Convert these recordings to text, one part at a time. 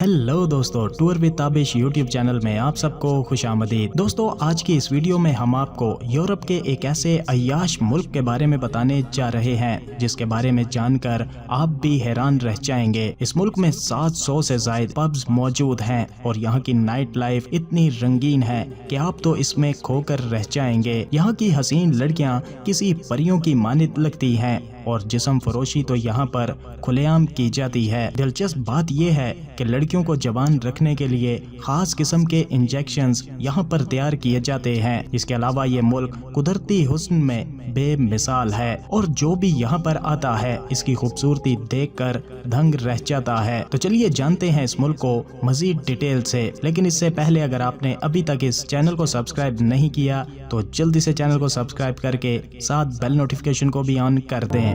Hello दोस्तों, tour with Tabish YouTube channel में आप सबको खुश आमदीद। दोस्तों, आज की इस वीडियो में हम आपको यूरोप के एक ऐसे अय्याश मुल्क के बारे में बताने जा रहे हैं जिसके बारे में जानकर आप भी हैरान रह जाएंगे। इस मुल्क में 700 से ज्यादा पब्स मौजूद हैं और यहाँ की नाइट लाइफ इतनी रंगीन है कि आप तो इसमें खोकर रह जाएंगे। यहाँ की हसीन लड़कियाँ किसी परियों की मानित लगती हैं और जिस्म फरोशी तो यहाँ पर खुलेआम की जाती है। दिलचस्प बात यह है कि लड़कियों को जवान रखने के लिए खास किस्म के इंजेक्शंस यहाँ पर तैयार किए जाते हैं। इसके अलावा ये मुल्क कुदरती हुस्न में बेमिसाल है और जो भी यहाँ पर आता है इसकी खूबसूरती देखकर दंग रह जाता है। तो चलिए जानते हैं इस मुल्क को मजीद डिटेल से। लेकिन इससे पहले अगर आपने अभी तक इस चैनल को सब्सक्राइब नहीं किया तो जल्दी से चैनल को सब्सक्राइब करके साथ बेल नोटिफिकेशन को भी ऑन कर दें।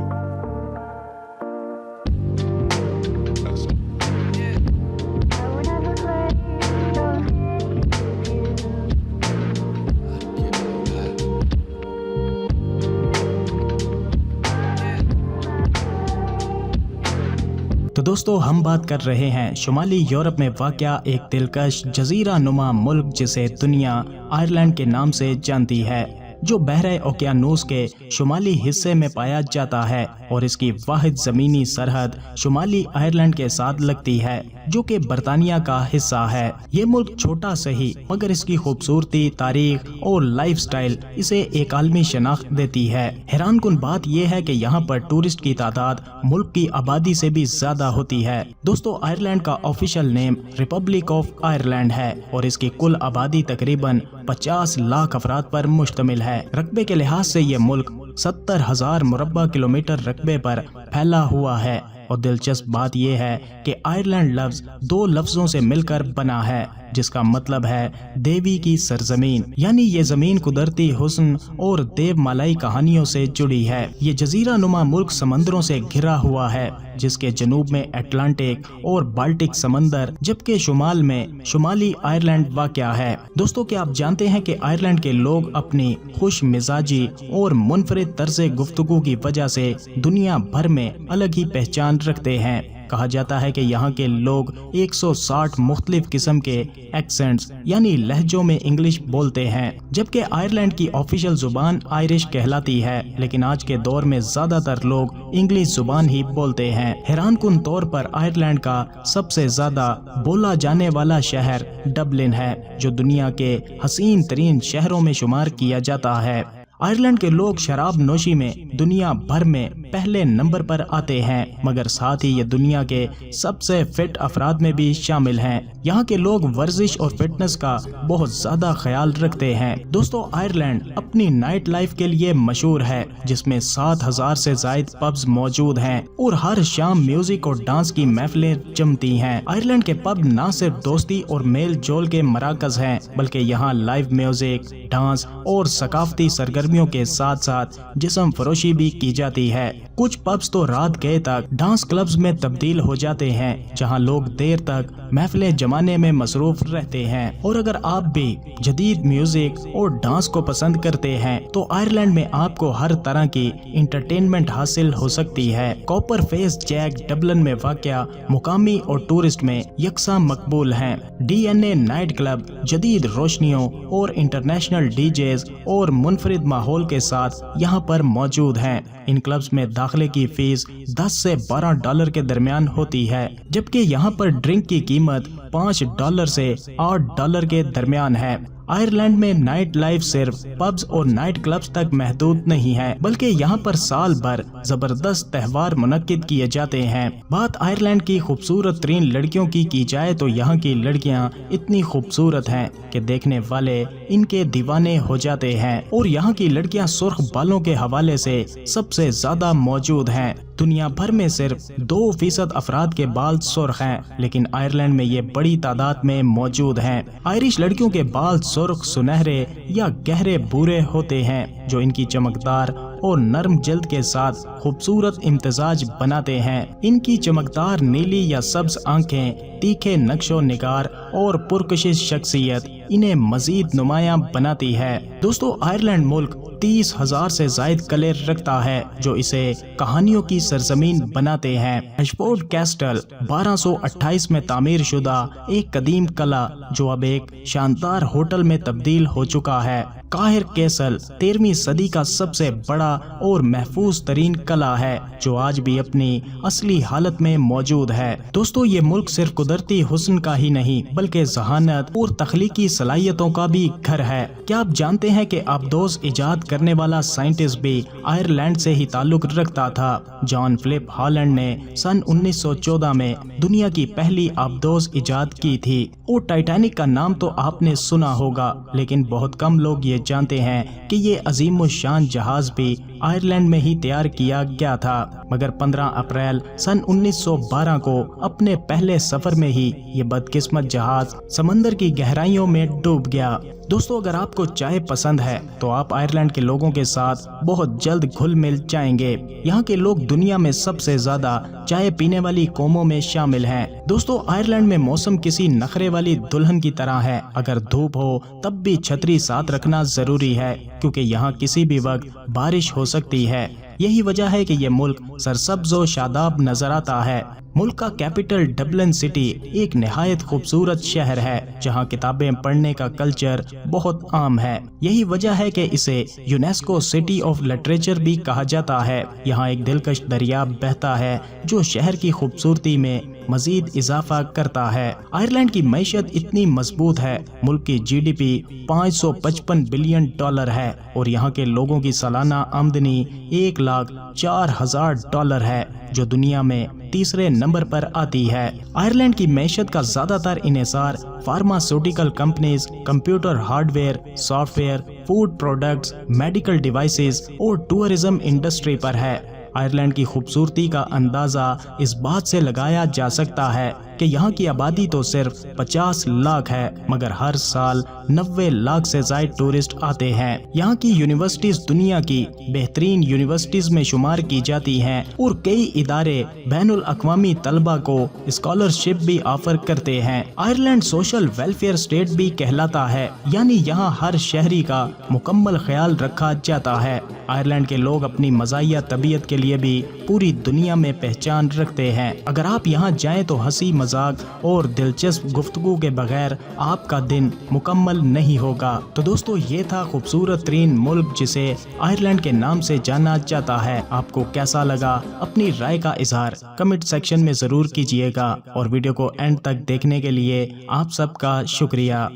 तो दोस्तों, हम बात कर रहे हैं शुमाली यूरोप में वाक़या एक दिलकश जजीरा नुमा मुल्क जिसे दुनिया आयरलैंड के नाम से जानती है, जो बहरे ओकियानूस के शुमाली हिस्से में पाया जाता है और इसकी वाहिद ज़मीनी सरहद शुमाली आयरलैंड के साथ लगती है जो कि बरतानिया का हिस्सा है। ये मुल्क छोटा सही मगर इसकी खूबसूरती, तारीख और लाइफस्टाइल इसे एक आलमी शनाख्त देती है। हैरानकुन बात यह है कि यहाँ पर टूरिस्ट की तादाद मुल्क की आबादी से भी ज्यादा होती है। दोस्तों, आयरलैंड का official name Republic of Ireland है और इसकी कुल आबादी तकरीबन 50 लाख अफराद पर मुश्तमिल है। रकबे के लिहाज से ये मुल्क 70,000 मुरब्बा किलोमीटर रकबे पर फैला हुआ है और दिलचस्प बात यह है कि आयरलैंड लफ्ज 2 लफ्जों से मिलकर बना है जिसका मतलब है देवी की सरजमीन, यानी ये जमीन कुदरती हुस्न और देवमालाई कहानियों से जुड़ी है। ये जजीरा नुमा मुल्क समंदरों से घिरा हुआ है जिसके जनूब में अटलांटिक और बाल्टिक समंदर जबकि शुमाल में शुमाली आयरलैंड वाक़या है। दोस्तों, क्या आप जानते हैं कि आयरलैंड के लोग अपनी खुश मिजाजी और मुनफरिद तर्ज़े गुफ्तगू की वजह से दुनिया भर में अलग ही पहचान रखते हैं। कहा जाता है कि यहाँ के लोग 160 मुख्तलिफ किस्म के एक्सेंट्स यानी लहजों में इंग्लिश बोलते हैं, जबकि आयरलैंड की ऑफिशियल जुबान आयरिश कहलाती है। लेकिन आज के दौर में ज्यादातर लोग इंग्लिश जुबान ही बोलते हैं। हैरानकुन तौर पर आयरलैंड का सबसे ज्यादा बोला जाने वाला शहर डबलिन है जो दुनिया के हसीन तरीन शहरों में शुमार किया जाता है। आयरलैंड के लोग शराब नोशी में दुनिया भर में पहले नंबर पर आते हैं मगर साथ ही ये दुनिया के सबसे फिट अफराद में भी शामिल हैं। यहाँ के लोग वर्जिश और फिटनेस का बहुत ज्यादा ख्याल रखते हैं। दोस्तों, आयरलैंड अपनी नाइट लाइफ के लिए मशहूर है जिसमें 7,000 से ज्यादा पब्स मौजूद हैं और हर शाम म्यूजिक और डांस की महफिलें जमती हैं। आयरलैंड के पब न सिर्फ दोस्ती और मेल जोल के मराकज हैं बल्कि यहाँ लाइव म्यूजिक, डांस और सकाफती सरगर्मियों के साथ साथ जिस्म फरोशी भी की जाती है। कुछ पब्स तो रात गए तक डांस क्लब्स में तब्दील हो जाते हैं जहां लोग देर तक महफिलें जमाने में मसरूफ रहते हैं। और अगर आप भी जदीद म्यूजिक और डांस को पसंद करते हैं तो आयरलैंड में आपको हर तरह की इंटरटेनमेंट हासिल हो सकती है। कॉपर फेस जैक डबलिन में वाक़या मुकामी और टूरिस्ट में यकसा मकबूल हैं। DNA नाइट क्लब जदीद रोशनियों और इंटरनेशनल डीजेज और मुनफरिद माहौल के साथ यहाँ पर मौजूद हैं। इन क्लब्स में दाखिले की फीस 10 से 12 डॉलर के दरमियान होती है, जबकि यहाँ पर ड्रिंक की कीमत 5 डॉलर से 8 डॉलर के दरमियान है। आयरलैंड में नाइट लाइफ सिर्फ पब्स और नाइट क्लब्स तक महदूद नहीं है बल्कि यहाँ पर साल भर जबरदस्त त्योहार मुनक्किद किए जाते हैं। बात आयरलैंड की खूबसूरत तरीन लड़कियों की जाए तो यहाँ की लड़कियाँ इतनी खूबसूरत हैं कि देखने वाले इनके दीवाने हो जाते हैं और यहाँ की लड़कियाँ सुर्ख बालों के हवाले से सबसे ज्यादा मौजूद हैं। दुनिया भर में सिर्फ 2% अफराद के बाल सुर्ख हैं लेकिन आयरलैंड में ये बड़ी तादाद में मौजूद हैं। आयरिश लड़कियों के बाल सुर्ख, सुनहरे या गहरे भूरे होते हैं जो इनकी चमकदार और नरम जल्द के साथ खूबसूरत इम्तिजाज बनाते हैं। इनकी चमकदार नीली या सब्ज आंखें, तीखे नक्शो निगार और पुरकशिश शख्सियत इन्हें मजीद नुमायां बनाती है। दोस्तों, आयरलैंड मुल्क 30,000 سے زائد قلعے رکھتا ہے جو اسے کہانیوں کی سرزمین بناتے ہیں۔ ایشفورڈ کیسٹل 1228 میں تعمیر شدہ ایک قدیم قلعہ جو اب ایک شاندار ہوٹل میں تبدیل ہو چکا ہے۔ قاہر کیسل 13ویں صدی کا سب سے بڑا اور محفوظ ترین قلعہ ہے جو آج بھی اپنی اصلی حالت میں موجود ہے۔ دوستو، یہ ملک صرف قدرتی حسن کا ہی نہیں بلکہ ذہانت اور تخلیقی صلاحیتوں کا بھی گھر ہے۔ کیا آپ جانتے ہیں کہ آبدوز ایجاد کرنے والا سائنٹسٹ بھی آئرلینڈ سے ہی تعلق رکھتا تھا؟ جان فلپ ہالینڈ نے سن 1914 میں دنیا کی پہلی آبدوز ایجاد کی تھی، اور ٹائٹینک کا نام تو آپ نے سنا ہوگا، لیکن بہت کم لوگ یہ جانتے ہیں کہ یہ عظیم الشان جہاز بھی آئرلینڈ میں ہی تیار کیا گیا تھا، مگر 15 اپریل سن 1912 کو اپنے پہلے سفر میں ہی یہ بدقسمت جہاز سمندر کی گہرائیوں میں ڈوب گیا۔ دوستو، اگر آپ کو چائے پسند ہے تو آپ آئرلینڈ کے لوگوں کے ساتھ بہت جلد گھل مل جائیں گے۔ یہاں کے لوگ دنیا میں سب سے زیادہ چائے پینے والی قوموں میں شامل ہیں۔ دوستو، آئرلینڈ میں موسم کسی نخرے والی دلہن کی طرح ہے۔ اگر دھوپ ہو تب بھی چھتری ساتھ رکھنا ضروری ہے کیونکہ یہاں کسی بھی وقت بارش ہو سکتی ہے۔ یہی وجہ ہے کہ یہ ملک سرسبز و شاداب نظر آتا ہے۔ ملک کا کیپٹل ڈبلن سٹی ایک نہایت خوبصورت شہر ہے جہاں کتابیں پڑھنے کا کلچر بہت عام ہے۔ یہی وجہ ہے کہ اسے یونیسکو سٹی آف لٹریچر بھی کہا جاتا ہے۔ یہاں ایک دلکش دریا بہتا ہے جو شہر کی خوبصورتی میں مزید اضافہ کرتا ہے۔ آئرلینڈ کی معیشت اتنی مضبوط ہے، ملک کی G D P 555 billion dollar ہے اور یہاں کے لوگوں کی سالانہ آمدنی 1,04,000 ڈالر ہے جو دنیا میں تیسرے نمبر پر آتی ہے۔ آئرلینڈ کی معیشت کا زیادہ تر انحصار pharmaceutical companies, computer hard where, soft where, food products, medical devices اور ٹورزم انڈسٹری پر ہے۔ آئرلینڈ کی خوبصورتی کا اندازہ اس بات سے لگایا جا سکتا ہے کہ یہاں کی آبادی تو صرف 50 لاکھ ہے مگر ہر سال 90 لاکھ سے زائد ٹورسٹ آتے ہیں۔ یہاں کی یونیورسٹیز دنیا کی بہترین یونیورسٹیز میں شمار کی جاتی ہیں اور کئی ادارے بین الاقوامی طلبہ کو اسکالرشپ بھی آفر کرتے ہیں۔ آئرلینڈ سوشل ویلفیئر اسٹیٹ بھی کہلاتا ہے، یعنی یہاں ہر شہری کا مکمل خیال رکھا جاتا ہے۔ آئرلینڈ کے لوگ اپنی مزاحیہ طبیعت کے لیے بھی پوری دنیا میں پہچان رکھتے ہیں۔ اگر آپ یہاں جائیں تو ہنسی مذاق اور دلچسپ گفتگو کے بغیر آپ کا دن مکمل نہیں ہوگا۔ تو دوستو، یہ تھا خوبصورت ترین ملک جسے آئرلینڈ کے نام سے جانا جاتا ہے۔ آپ کو کیسا لگا؟ اپنی رائے کا اظہار کمنٹ سیکشن میں ضرور کیجیے گا، اور ویڈیو کو اینڈ تک دیکھنے کے لیے آپ سب کا شکریہ۔